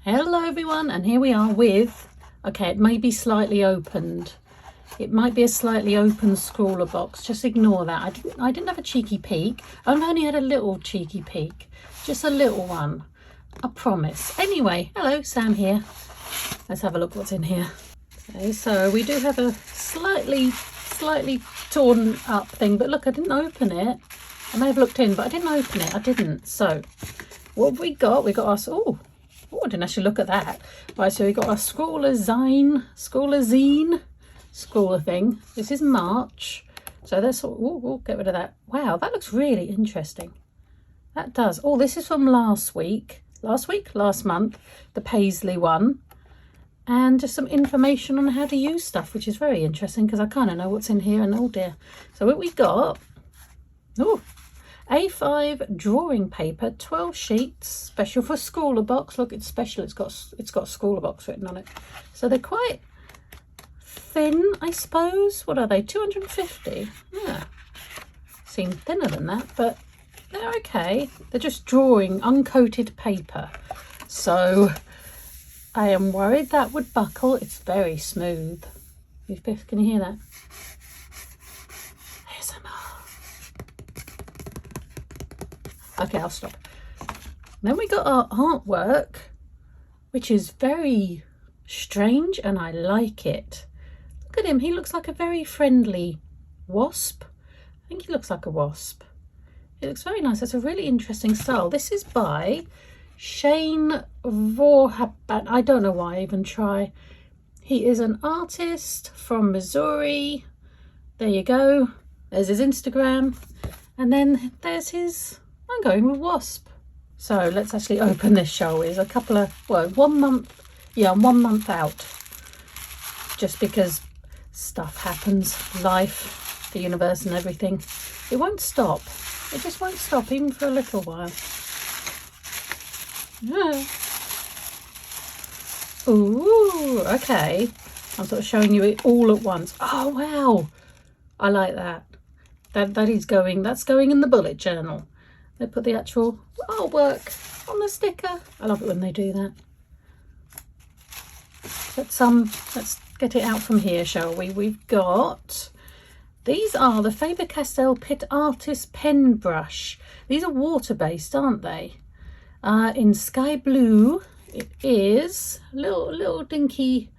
Hello everyone, and here we are with, okay, it may be slightly opened. It might be a slightly open Scrawlrbox. Just ignore that. I didn't have a cheeky peek. I've only had a little cheeky peek. Just a little one. I promise. Anyway, hello, Sam here. Let's have a look what's in here. Okay, so we do have a slightly torn up thing, but look, I didn't open it. I may have looked in, but I didn't open it. I didn't. So what have we got? We got us, oh, I didn't actually look at that. Right, so we got a Scrawlr thing. This is March. So that's, we'll get rid of that. Wow, that looks really interesting. That does. Oh, this is from last month, the Paisley one. And just some information on how to use stuff, which is very interesting because I kind of know what's in here. And oh dear. So what we got, oh, A5 drawing paper, 12 sheets, special for Scrawlrbox. Look, it's special. It's got Scrawlrbox written on it. So they're quite thin, I suppose. What are they? 250. Yeah, seem thinner than that, but they're okay. They're just drawing uncoated paper. So I am worried that would buckle. It's very smooth. Can you hear that? Okay, I'll stop. Then we got our artwork, which is very strange and I like it. Look at him. He looks like a very friendly wasp. I think he looks like a wasp. It looks very nice. That's a really interesting style. This is by Shane Vorhaban. I don't know why I even try. He is an artist from Missouri. There you go. There's his Instagram. And then there's his... I'm going with Wasp. So let's actually open this, shall we? There's a couple of, well, 1 month. Yeah, I'm 1 month out. Just because stuff happens, life, the universe and everything. It won't stop. It just won't stop, even for a little while. Yeah. Ooh, okay. I'm sort of showing you it all at once. Oh, wow. I like that. That's going in the bullet journal. They put the actual artwork on the sticker. I love it when they do that. Let's get it out from here, shall we? We've got, these are the Faber Castell Pit Artist Pen Brush. These are water-based, aren't they? In sky blue, it is a little dinky,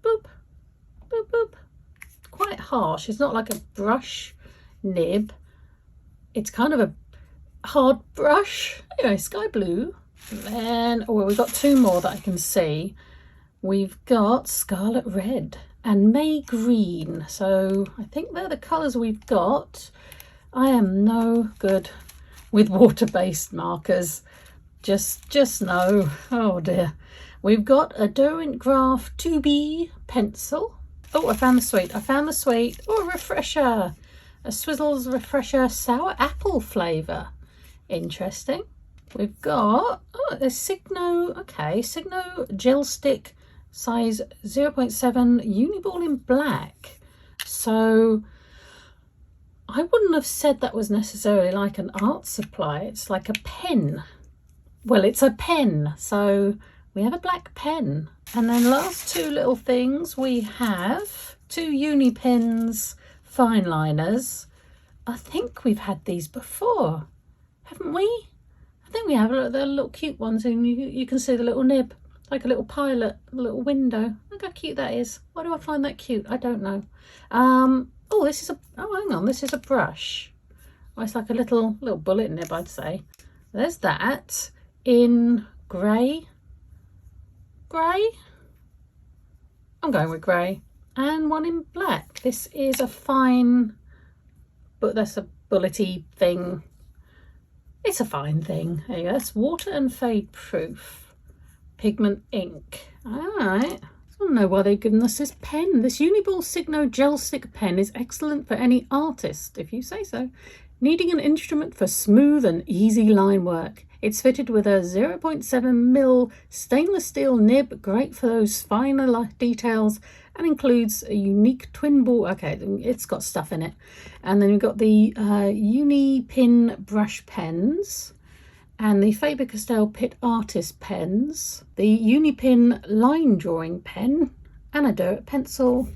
boop, boop, boop. Quite harsh. It's not like a brush nib. It's kind of a hard brush. Anyway, sky blue. And then, oh, we've got two more that I can see. We've got Scarlet Red and May Green. So I think they're the colours we've got. I am no good with water-based markers. Just no. Oh dear. We've got a Derwent Graph 2B pencil. Oh, I found the sweet. Oh, a refresher. A Swizzles Refresher sour apple flavour. Interesting. We've got, oh, there's Signo, okay, Signo gel stick size 0.7 Uniball in black. So I wouldn't have said that was necessarily like an art supply. It's like a pen. Well, it's a pen. So we have a black pen. And then last two little things, we have two uni pens, fine liners. I think we've had these before, haven't we? I think we have. Look, they're little cute ones, and you can see the little nib, like a little pilot, a little window. Look how cute that is. Why do I find that cute? I don't know. Oh, this is hang on, this is a brush. Oh, it's like a little bullet nib, I'd say. There's that in grey. I'm going with grey. And one in black. This is a fine, but that's a bullety thing. It's a fine thing. There you go. That's water and fade proof. Pigment ink. Alright. I don't know why they've given us this pen. This Uniball Signo gel stick pen is excellent for any artist, if you say so. Needing an instrument for smooth and easy line work. It's fitted with a 0.7mm stainless steel nib, great for those finer details, and includes a unique twin ball. Okay, it's got stuff in it. And then we've got the Uni Pin brush pens, and the Faber-Castell Pitt Artist pens, the Unipin line drawing pen, and a dirt pencil,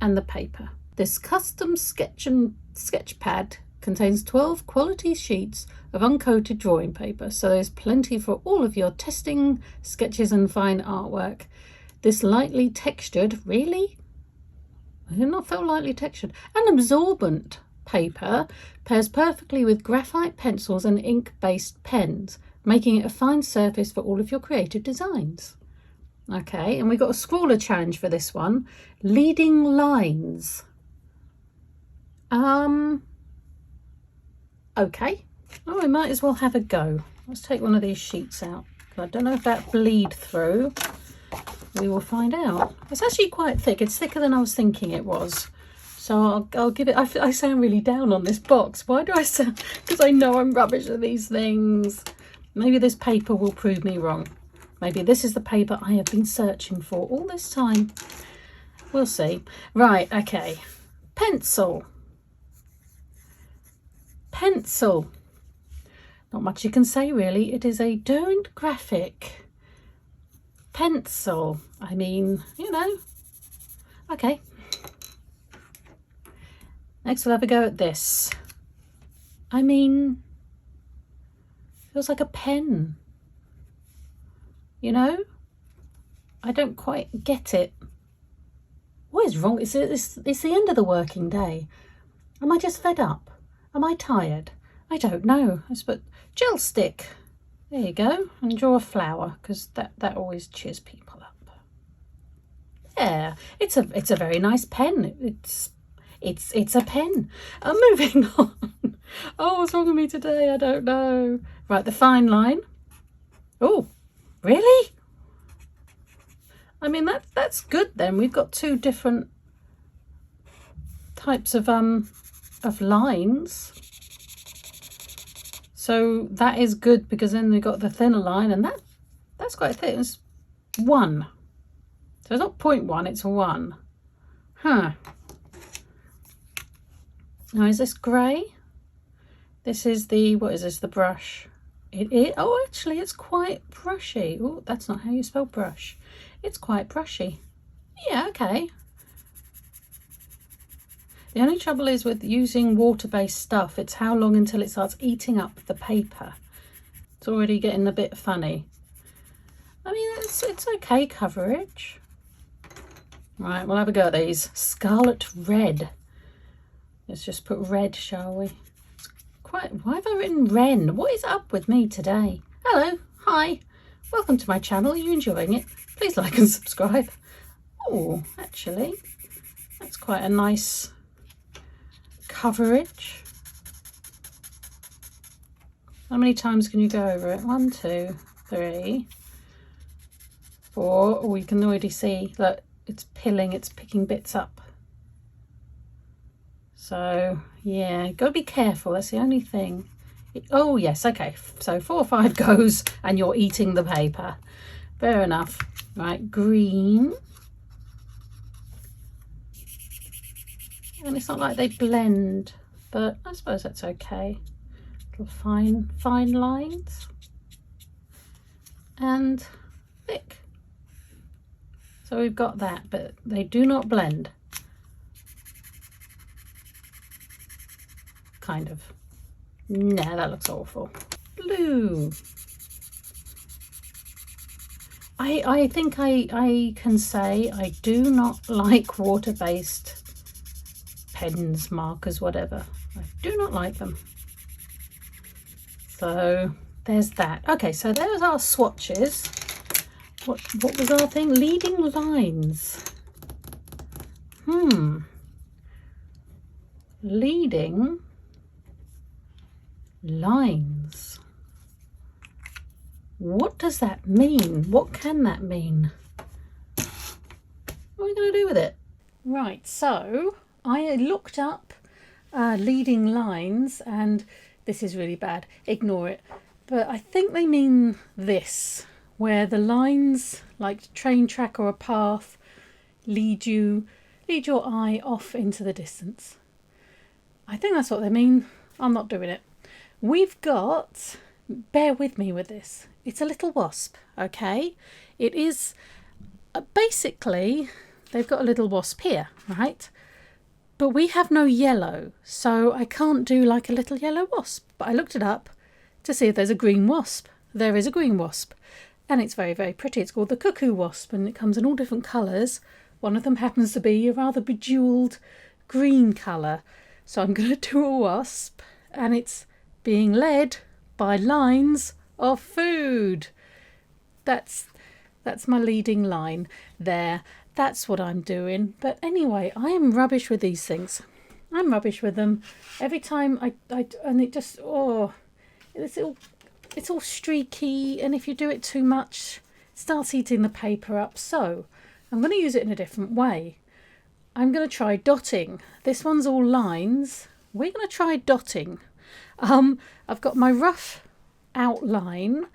and the paper. This custom sketch pad contains 12 quality sheets of uncoated drawing paper, so there's plenty for all of your testing, sketches and fine artwork. This lightly textured, really? I did not feel lightly textured, and absorbent paper pairs perfectly with graphite pencils and ink-based pens, making it a fine surface for all of your creative designs. Okay, and we got a Scrawlr challenge for this one. Leading lines. Okay. Oh, we might as well have a go. Let's take one of these sheets out. I don't know if that bleed through. We will find out. It's actually quite thick. It's thicker than I was thinking it was. So I'll give it... I sound really down on this box. Why do I sound... Because I know I'm rubbish at these things. Maybe this paper will prove me wrong. Maybe this is the paper I have been searching for all this time. We'll see. Right, okay. Pencil. Pencil. Not much you can say, really. It is a don't graphic pencil. I mean, you know. Okay. Next we'll have a go at this. I mean, feels like a pen. You know? I don't quite get it. What is wrong? It's the end of the working day. Am I just fed up? Am I tired? I don't know. But gel stick. There you go. And draw a flower, because that always cheers people up. Yeah, it's a very nice pen. It's a pen. Moving on. Oh, what's wrong with me today? I don't know. Right, the fine line. Oh, really? I mean, that's good then. We've got two different types of lines. So that is good, because then we've got the thinner line, and that's quite thick. It's 1. So it's not 0.1, it's 1. Huh. Now, is this grey? This is the, what is this, the brush? Oh, actually, it's quite brushy. Oh, that's not how you spell brush. It's quite brushy. Yeah, okay. The only trouble is with using water-based stuff, it's how long until it starts eating up the paper. It's already getting a bit funny. I mean, it's okay coverage. Right, we'll have a go at these. Scarlet red. Let's just put red, shall we? It's quite... Why have I written Wren? What is up with me today? Hello, hi. Welcome to my channel. Are you enjoying it? Please like and subscribe. Oh, actually, that's quite a nice coverage. How many times can you go over it? 1, 2, 3, 4. Oh, you can already see that it's picking bits up. So yeah, got to be careful. That's the only thing. Oh yes, okay. So 4 or 5 goes and you're eating the paper. Fair enough. Right, green. And it's not like they blend, but I suppose that's okay. Little fine lines. And thick. So we've got that, but they do not blend. Kind of. Nah, that looks awful. Blue. I think I can say I do not like water-based pens, markers, whatever. I do not like them. So there's that. Okay, so there's our swatches. What was our thing? Leading lines. Leading lines. What does that mean? What can that mean? What are we going to do with it? Right, so I looked up leading lines, and this is really bad. Ignore it. But I think they mean this, where the lines, like a train track or a path, lead your eye off into the distance. I think that's what they mean. I'm not doing it. We've got bear with me with this. It's a little wasp, okay? It is basically, they've got a little wasp here, right? But we have no yellow, so I can't do like a little yellow wasp. But I looked it up to see if there's a green wasp. There is a green wasp, and it's very, very pretty. It's called the cuckoo wasp, and it comes in all different colours. One of them happens to be a rather bejewelled green colour. So I'm going to do a wasp, and it's being led by lines of food. That's my leading line there. That's what I'm doing. But anyway, I am rubbish with these things. I'm rubbish with them. Every time I and it just, it's all streaky, and if you do it too much, it starts eating the paper up. So I'm going to use it in a different way. I'm going to try dotting. This one's all lines. We're going to try dotting. I've got my rough outline,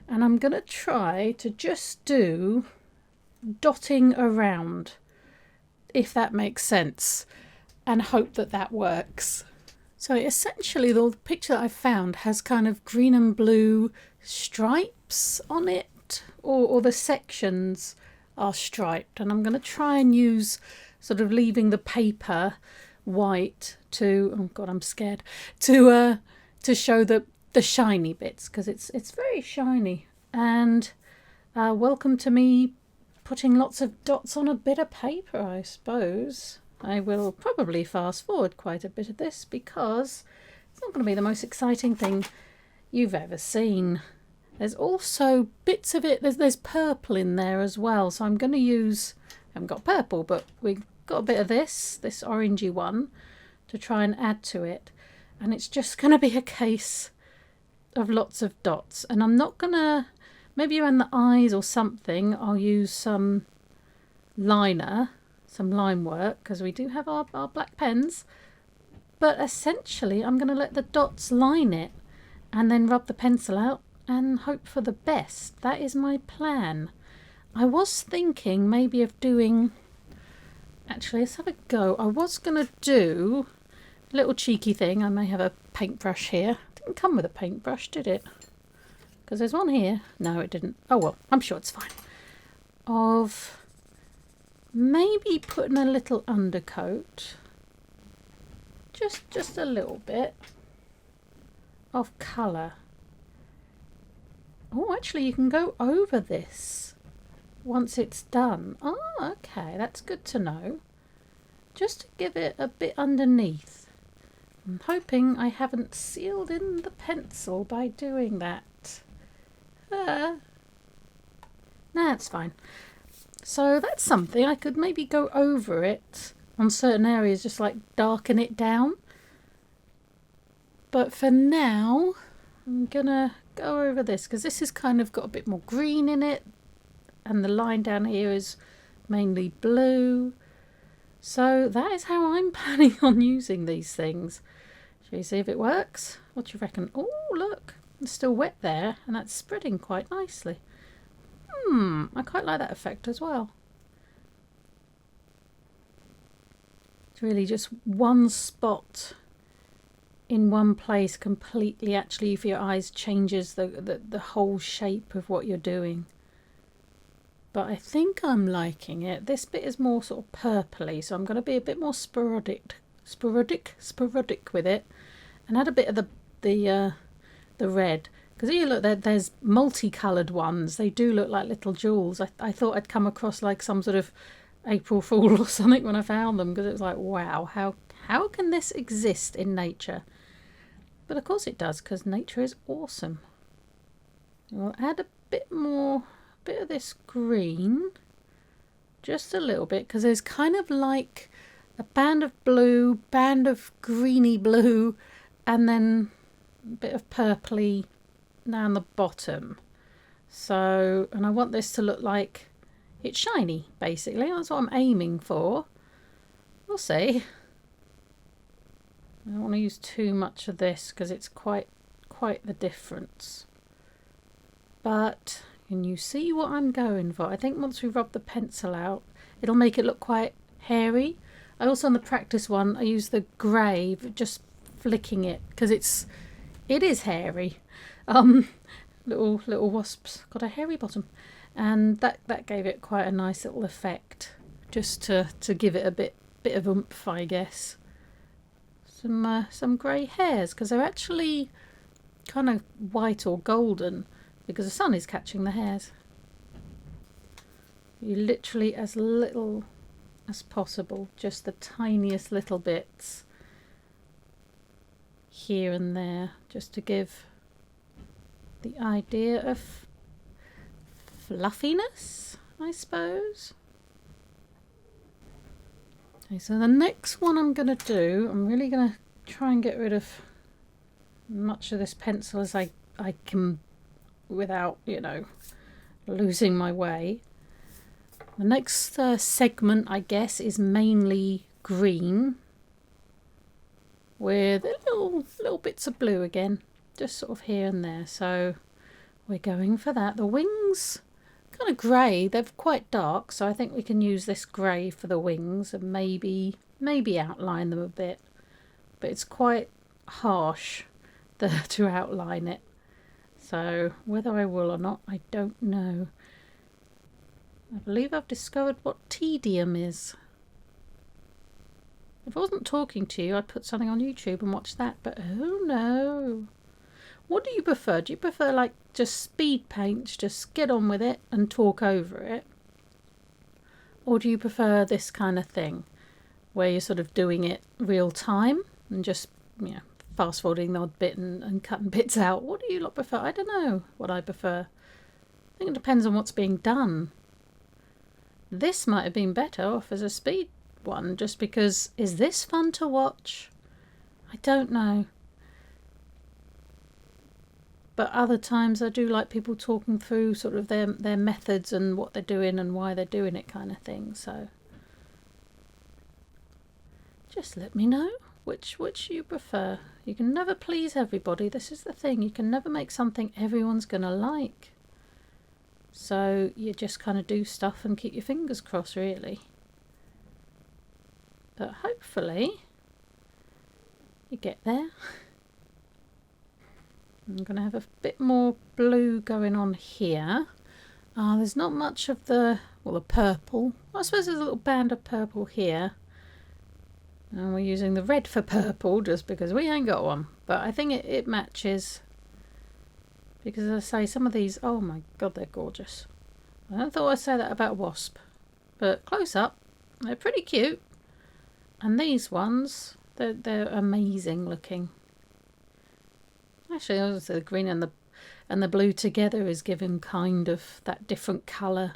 and I'm going to try to just do dotting around, if that makes sense, and hope that that works. So essentially the picture that I found has kind of green and blue stripes on it, or the sections are striped, and I'm going to try and use sort of leaving the paper white to, oh god, I'm scared, to show the shiny bits, because it's very shiny. And welcome to me putting lots of dots on a bit of paper, I suppose. I will probably fast forward quite a bit of this, because it's not going to be the most exciting thing you've ever seen. There's also bits of it, there's purple in there as well, so I'm going to use, I haven't got purple, but we've got a bit of this orangey one to try and add to it, and it's just going to be a case of lots of dots. And I'm not going to, maybe around the eyes or something, I'll use some liner, some line work, because we do have our black pens, but essentially I'm going to let the dots line it and then rub the pencil out and hope for the best. That is my plan. I was thinking maybe of doing, actually let's have a go. I was going to do a little cheeky thing. I may have a paintbrush here. It didn't come with a paintbrush, did it? Because there's one here. No, it didn't. Oh well, I'm sure it's fine. Of maybe putting a little undercoat, just a little bit of colour. Oh, actually you can go over this once it's done. Oh, okay, that's good to know. Just to give it a bit underneath. I'm hoping I haven't sealed in the pencil by doing that. Nah, it's fine. So that's something. I could maybe go over it on certain areas, just like darken it down. But for now, I'm gonna go over this, because this has kind of got a bit more green in it, and the line down here is mainly blue. So that is how I'm planning on using these things. Shall we see if it works? What do you reckon? Oh, look, it's still wet there, and that's spreading quite nicely. I quite like that effect as well. It's really just one spot in one place completely, actually, for your eyes, changes the whole shape of what you're doing. But I think I'm liking it. This bit is more sort of purpley, so I'm going to be a bit more sporadic with it, and add a bit of the red. Because here, look, there's multicoloured ones. They do look like little jewels. I thought I'd come across like some sort of April Fool or something when I found them, because it was like, wow, how can this exist in nature? But of course it does, because nature is awesome. We'll add a bit more, bit of this green, just a little bit, because there's kind of like a band of blue, band of greeny blue, and then a bit of purpley down the bottom. So, and I want this to look like it's shiny, basically. That's what I'm aiming for. We'll see. I don't want to use too much of this, because it's quite the difference. But can you see what I'm going for? I think once we rub the pencil out, it'll make it look quite hairy. I also, on the practice one, I use the grey, just flicking it, because it is hairy. Little wasp's got a hairy bottom, and that gave it quite a nice little effect, just to give it a bit of oomph, I guess. Some grey hairs, because they're actually kind of white or golden because the sun is catching the hairs. You literally, as little as possible, just the tiniest little bits here and there, just to give the idea of fluffiness, I suppose. Okay, so the next one I'm going to do, I'm really going to try and get rid of much of this pencil as I can without, you know, losing my way. The next segment, I guess, is mainly green with little bits of blue again, just sort of here and there. So we're going for that. The wings, kind of grey. They're quite dark, so I think we can use this grey for the wings and maybe outline them a bit. But it's quite harsh to outline it. So whether I will or not, I don't know. I believe I've discovered what tedium is. If I wasn't talking to you, I'd put something on YouTube and watch that, but oh no. What do you prefer? Do you prefer like just speed paints, just get on with it and talk over it? Or do you prefer this kind of thing, where you're sort of doing it real time and just, you know, fast forwarding the odd bit and cutting bits out? What do you lot prefer? I don't know what I prefer. I think it depends on what's being done. This might have been better off as a speed one, just because, is this fun to watch? I don't know. But other times I do like people talking through sort of their methods and what they're doing and why they're doing it, kind of thing. So just let me know which you prefer. You can never please everybody. This is the thing. You can never make something everyone's going to like. So you just kind of do stuff and keep your fingers crossed, really. But hopefully you get there. I'm going to have a bit more blue going on here. There's not much of the purple. I suppose there's a little band of purple here. And we're using the red for purple just because we ain't got one. But I think it matches. Because as I say, some of these, oh my god, they're gorgeous. I don't thought I'd say that about Wasp. But close up, they're pretty cute. And these ones, they're amazing looking. Actually, also the green and the blue together is giving kind of that different colour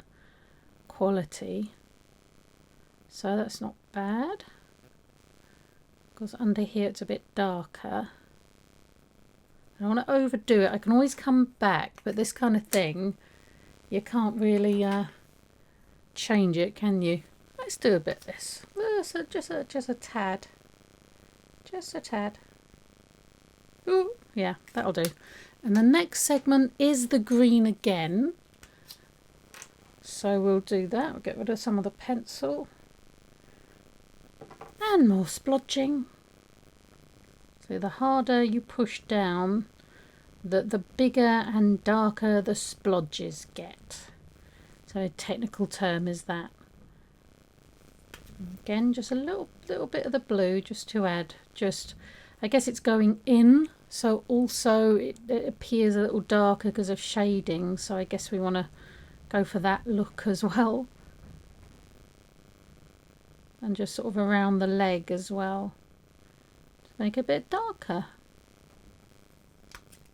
quality. So that's not bad. Because under here it's a bit darker. I don't want to overdo it. I can always come back, but this kind of thing, you can't really change it, can you? Let's do a bit of this. So just a tad. Just a tad. Ooh, yeah, that'll do. And the next segment is the green again. So we'll do that. We'll get rid of some of the pencil. And more splodging. So the harder you push down, the bigger and darker the splodges get. So a technical term is that. Again, just a little bit of the blue just to add. Just, I guess it's going in, so also it appears a little darker because of shading. So I guess we want to go for that look as well. And just sort of around the leg as well. Make it a bit darker.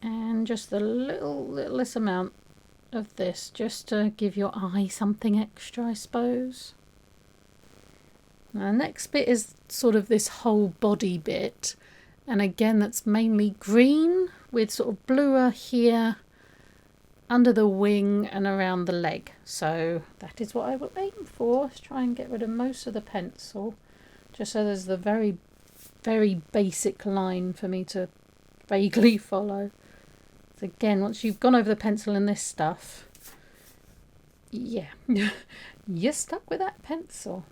And just a littlest amount of this, just to give your eye something extra, I suppose. Now, the next bit is sort of this whole body bit. And again, that's mainly green with sort of bluer here, under the wing and around the leg. So that is what I will aim for. Let's try and get rid of most of the pencil, just so there's the very, very basic line for me to vaguely follow. So again, once you've gone over the pencil and this stuff, yeah, you're stuck with that pencil.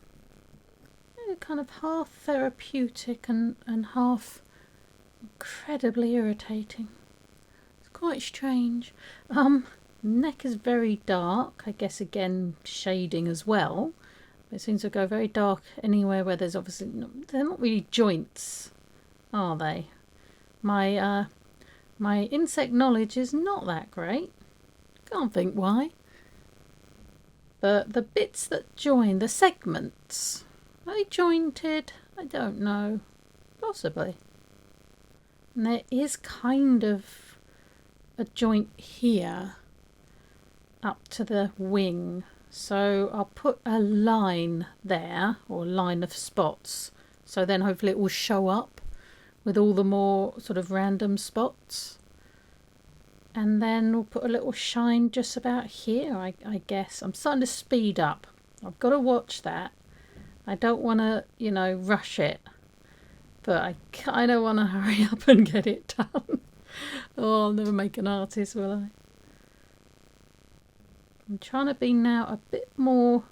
Kind of half therapeutic and half incredibly irritating. It's quite strange. Neck is very dark. I guess again shading as well. It seems to go very dark anywhere where there's obviously they're not really joints, are they? My insect knowledge is not that great. Can't think why. But the bits that join, the segments, are they jointed? I don't know. Possibly. And there is kind of a joint here up to the wing. So I'll put a line there, or a line of spots. So then hopefully it will show up with all the more sort of random spots. And then we'll put a little shine just about here, I guess. I'm starting to speed up. I've got to watch that. I don't want to, you know, rush it. But I kind of want to hurry up and get it done. Oh, I'll never make an artist, will I? I'm trying to be now a bit more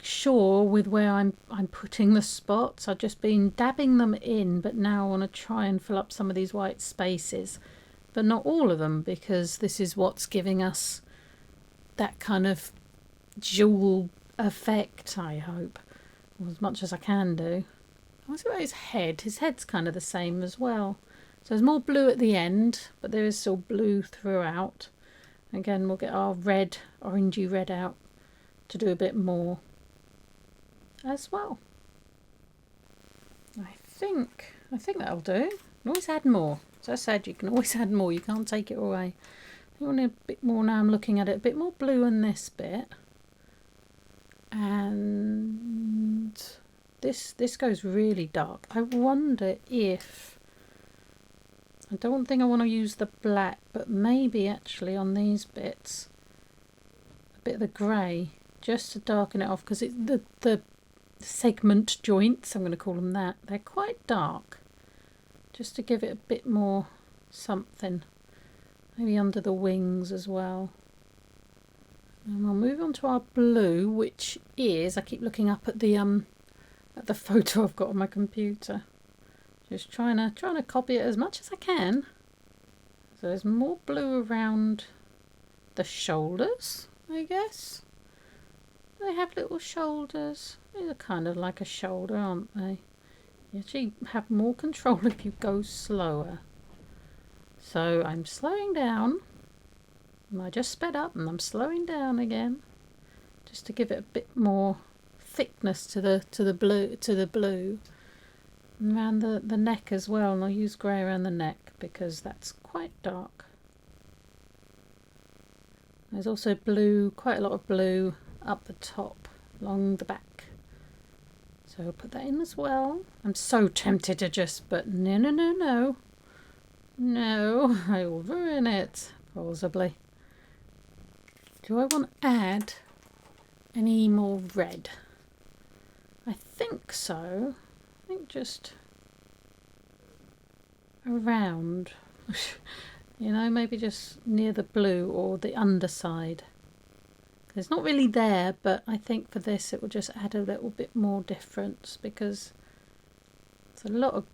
sure with where I'm putting the spots. I've just been dabbing them in, but now I want to try and fill up some of these white spaces. But not all of them, because this is what's giving us that kind of jewel effect, I hope. Or as much as I can do. What's about his head? His head's kind of the same as well. So there's more blue at the end, but there is still blue throughout. Again, we'll get our red, orangey red out to do a bit more as well. I think that'll do. You can always add more. As I said, you can always add more. You can't take it away. I want a bit more now. I'm looking at it. A bit more blue in this bit. And this goes really dark. I wonder if... I don't think I want to use the black, but maybe actually on these bits, a bit of the grey, just to darken it off, because the segment joints, I'm going to call them that, they're quite dark. Just to give it a bit more something. Maybe under the wings as well. And we'll move on to our blue, which is, I keep looking up at the photo I've got on my computer. Just trying to copy it as much as I can. So there's more blue around the shoulders, I guess. They have little shoulders. These are kind of like a shoulder, aren't they? You actually have more control if you go slower. So I'm slowing down. And I just sped up and I'm slowing down again, just to give it a bit more thickness to the blue. And around the neck as well, and I'll use grey around the neck because that's quite dark. There's also blue, quite a lot of blue up the top, along the back. So I'll put that in as well. I'm so tempted to just, but no, I will ruin it, possibly. Do I want to add any more red? I think so. I think just around, you know, maybe just near the blue or the underside. It's not really there, but I think for this it will just add a little bit more difference because it's a lot of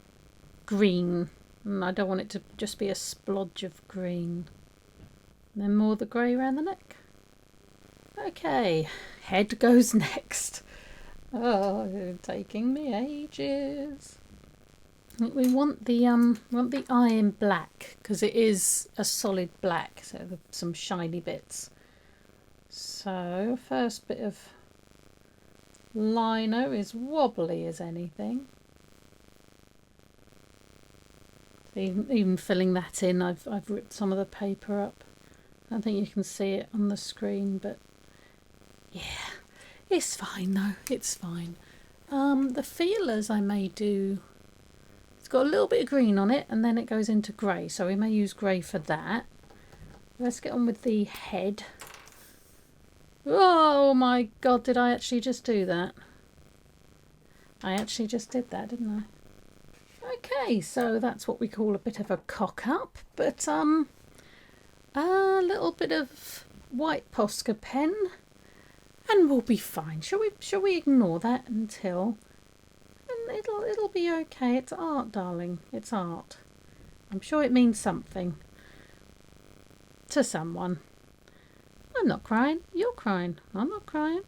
green and I don't want it to just be a splodge of green. And then more the grey around the neck. Okay, head goes next. Oh, taking me ages. We want the eye in black because it is a solid black, so with some shiny bits. So first bit of lino is wobbly as anything. Even filling that in, I've ripped some of the paper up. I don't think you can see it on the screen, but yeah. It's fine though, it's fine. The feelers I may do, it's got a little bit of green on it and then it goes into grey, so we may use grey for that. Let's get on with the head. Oh my god, did I actually just do that? I actually just did that, didn't I? Okay, so that's what we call a bit of a cock up, but a little bit of white Posca pen. And we'll be fine. Shall we ignore that until... And it'll be okay. It's art, darling. It's art. I'm sure it means something. to someone. I'm not crying. You're crying. I'm not crying.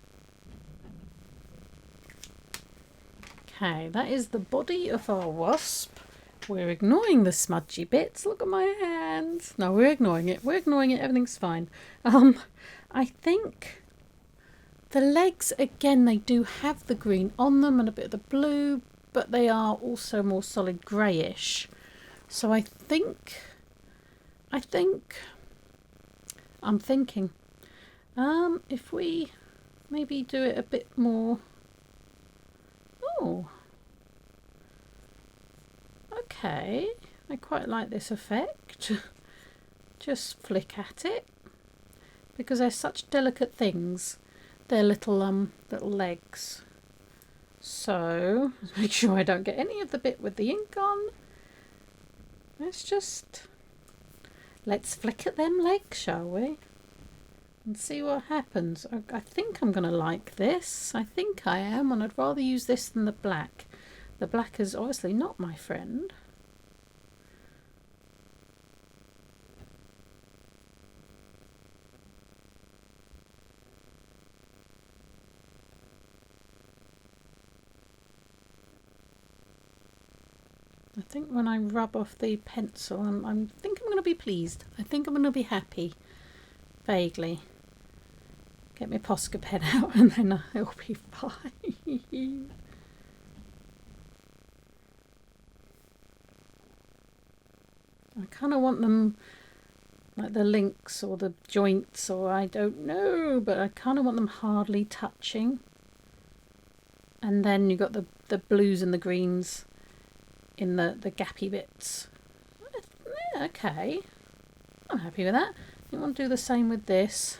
Okay, that is the body of our wasp. We're ignoring the smudgy bits. Look at my hands. No, we're ignoring it. We're ignoring it. Everything's fine. I think the legs, again, they do have the green on them and a bit of the blue, but they are also more solid greyish. So I'm thinking, if we maybe do it a bit more. Oh, okay, I quite like this effect. Just flick at it, because they're such delicate things. They're little legs. So make sure I don't get any of the bit with the ink on. Let's flick at them legs, shall we? And see what happens. I think I'm going to like this. I think I am, and I'd rather use this than the black. The black is obviously not my friend. I think when I rub off the pencil, I think I'm going to be pleased. I think I'm going to be happy. Vaguely. Get my Posca Pen out and then it'll be fine. I kind of want them like the links or the joints, or I don't know, but I kind of want them hardly touching. And then you've got the blues and the greens in the gappy bits. Yeah, okay. I'm happy with that. You want to do the same with this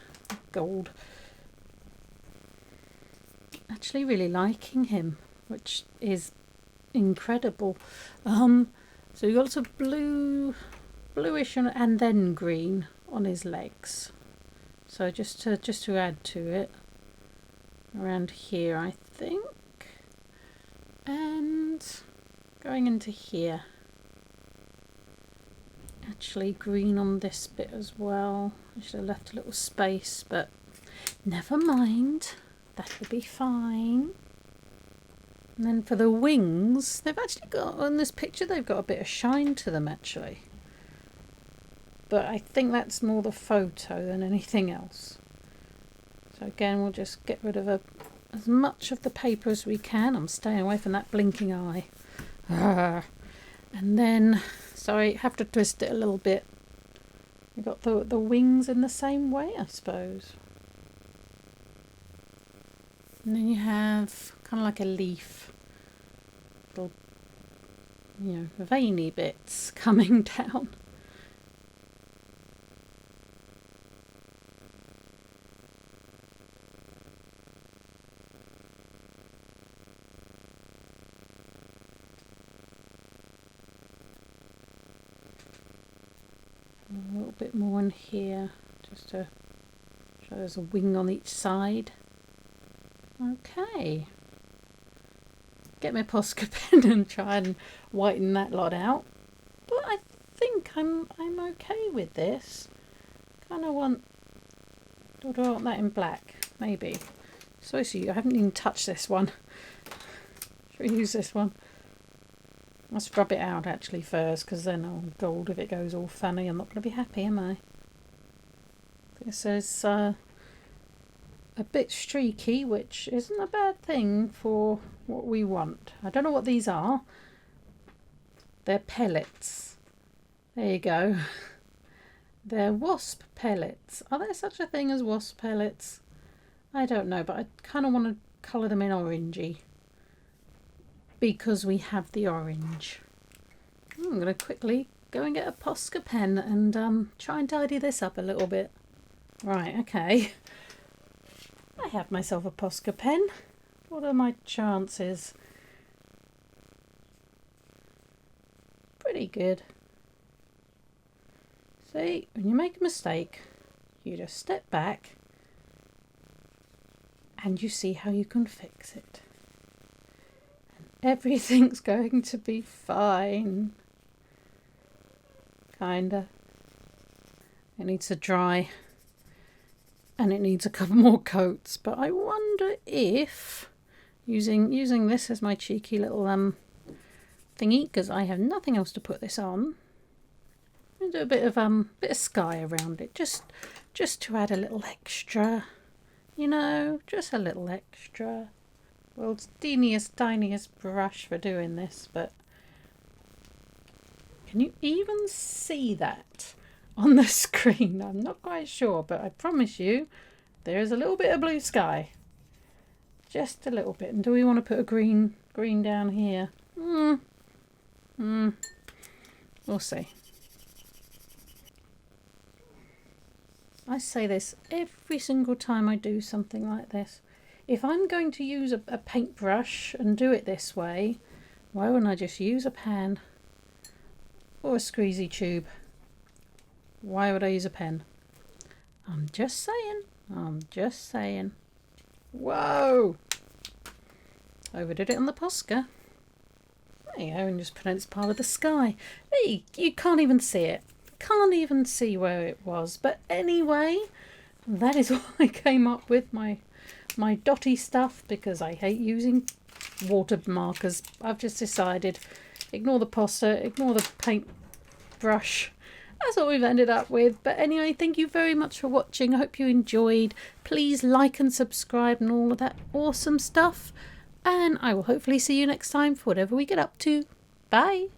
gold. Actually really liking him, which is incredible. So you've got lots of bluish and then green on his legs. So just to add to it, around here I think, and going into here. Actually green on this bit as well. I should have left a little space, but never mind. That'll be fine. And then for the wings, they've actually got, on this picture, they've got a bit of shine to them actually. But I think that's more the photo than anything else. So again, we'll just get rid of as much of the paper as we can. I'm staying away from that blinking eye. And then, sorry, have to twist it a little bit. We've got the wings in the same way, I suppose. And then you have kind of like a leaf, little, veiny bits coming down. A little bit more in here, just to show there's a wing on each side. Okay, get my Posca Pen and try and whiten that lot out. But I think I'm okay with this. Kind of want, or do I want that in black? Maybe. So I haven't even touched this one. Should we use this one? Let's rub it out actually first, because then gold, if it goes all funny, I'm not going to be happy, am I? This is a bit streaky, which isn't a bad thing for what we want. I don't know what these are. They're pellets. There you go. They're wasp pellets. Are there such a thing as wasp pellets? I don't know, but I kind of want to colour them in orangey, because we have the orange. I'm going to quickly go and get a Posca Pen and try and tidy this up a little bit. Right, okay. I have myself a Posca Pen. What are my chances? Pretty good. See, when you make a mistake, you just step back and you see how you can fix it. And everything's going to be fine. Kinda. It needs to dry and it needs a couple more coats. But I wonder if using this as my cheeky little thingy, because I have nothing else to put this on. I'll do a bit of sky around it, just to add a little extra, you know, just a little extra. World's tiniest brush for doing this, but can you even see that on the screen? I'm not quite sure, but I promise you there is a little bit of blue sky. Just a little bit. And do we want to put a green down here? We'll see. I say this every single time I do something like this. If I'm going to use a paintbrush and do it this way, why wouldn't I just use a pan or a squeezy tube? Why would I use a pen? I'm just saying. I'm just saying. Whoa! Overdid it on the Posca. There you go, and just pretend it's part of the sky. Hey, you can't even see it. Can't even see where it was. But anyway, that is what I came up with, my dotty stuff, because I hate using water markers. I've just decided, ignore the poster, ignore the paint brush. That's what we've ended up with. But anyway, thank you very much for watching. I hope you enjoyed. Please like and subscribe and all of that awesome stuff. And I will hopefully see you next time for whatever we get up to. Bye.